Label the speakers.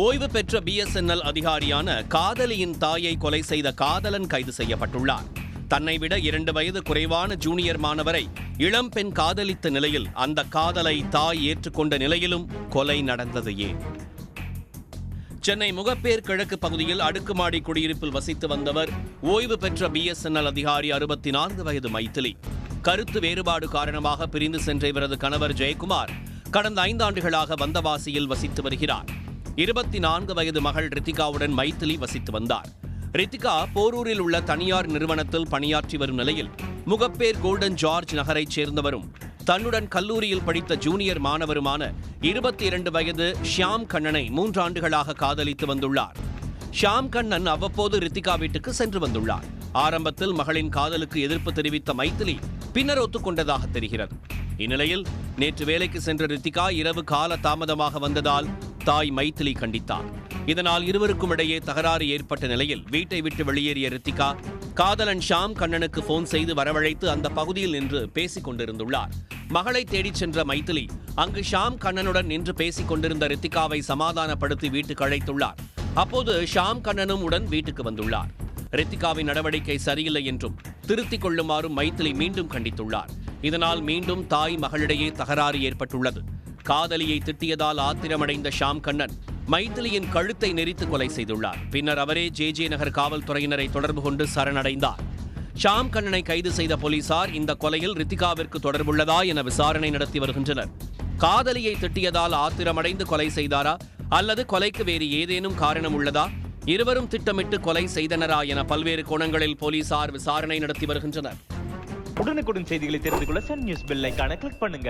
Speaker 1: ஓய்வு பெற்ற BSNL அதிகாரியான காதலியின் தாயை கொலை செய்த காதலன் கைது செய்யப்பட்டுள்ளார். தன்னை விட 2 வயது குறைவான ஜூனியர் மாணவரை இளம்பெண் காதலித்த நிலையில் அந்த காதலை தாய் ஏற்றுக்கொண்ட நிலையிலும் கொலை நடந்தது ஏன்? சென்னை முகப்பேர் கிழக்கு பகுதியில் அடுக்குமாடி குடியிருப்பில் வசித்து வந்தவர் ஓய்வு பெற்ற BSNL அதிகாரி 64 வயது மைதிலி. கருத்து வேறுபாடு காரணமாக பிரிந்து சென்ற இவரது கணவர் ஜெயக்குமார் கடந்த 5 ஆண்டுகளாக வந்தவாசியில் வசித்து வருகிறார். 24 வயது மகள் ரித்திகாவுடன் மைதிலி வசித்து வந்தார். ரித்திகா போரூரில் உள்ள தனியார் நிறுவனத்தில் பணியாற்றி வரும் நிலையில் முகப்பேர் கோல்டன் ஜார்ஜ் நகரைச் சேர்ந்தவரும் தன்னுடன் கல்லூரியில் படித்த ஜூனியர் மாணவருமான 22 வயது ஷியாம் கண்ணனை 3 ஆண்டுகளாக காதலித்து வந்துள்ளார். ஷியாம் கண்ணன் அவ்வப்போது ரித்திகா வீட்டுக்கு சென்று வந்துள்ளார். ஆரம்பத்தில் மகளின் காதலுக்கு எதிர்ப்பு தெரிவித்த மைதிலி பின்னர் ஒத்துக்கொண்டதாக தெரிகிறது. இந்நிலையில் நேற்று வேலைக்கு சென்ற ரித்திகா இரவு கால தாமதமாக வந்ததால் தாய் மைதிலி கண்டித்தார். இதனால் இருவருக்கும் இடையே தகராறு ஏற்பட்ட நிலையில் வீட்டை விட்டு வெளியேறிய ரித்திகா காதலன் ஷியாம் கண்ணனுக்கு போன் செய்து வரவழைத்து அந்த பகுதியில் நின்று பேசிக் கொண்டிருந்துள்ளார். மகளை தேடிச் சென்ற மைதிலி அங்கு ஷியாம் கண்ணனுடன் நின்று பேசிக் கொண்டிருந்த ரித்திகாவை சமாதானப்படுத்தி வீட்டுக்கு அழைத்துள்ளார். அப்போது ஷியாம் கண்ணனும் உடன் வீட்டுக்கு வந்துள்ளார். ரித்திகாவின் நடவடிக்கை சரியில்லை என்றும் திருத்திக் கொள்ளுமாறும் மைதிலி மீண்டும் கண்டித்துள்ளார். இதனால் மீண்டும் தாய் மகளிடையே தகராறு ஏற்பட்டுள்ளது. காதலியை திட்டியதால் ஆத்திரமடைந்த ஷியாம் கண்ணன் மைதிலியின் கழுத்தை நெரித்து கொலை செய்துள்ளார். பின்னர் அவரே JJ நகர் காவல்துறையினரை தொடர்பு கொண்டு சரணடைந்தார். ஷியாம் கண்ணனை கைது செய்த போலீசார் இந்த கொலையில் ரித்திகாவிற்கு தொடர்புள்ளதா என விசாரணை நடத்தி வருகின்றனர். காதலியை திட்டியதால் ஆத்திரமடைந்து கொலை செய்தாரா அல்லது கொலைக்கு வேறு ஏதேனும் காரணம் உள்ளதா? இருவரும் திட்டமிட்டு கொலை செய்தனரா என பல்வேறு கோணங்களில் போலீசார் விசாரணை நடத்தி வருகின்றனர்.
Speaker 2: உடனுக்குடன் செய்திகளை தெரிந்து கொள்ள சன் நியூஸ் பெல் ஐகானை கிளிக் பண்ணுங்க.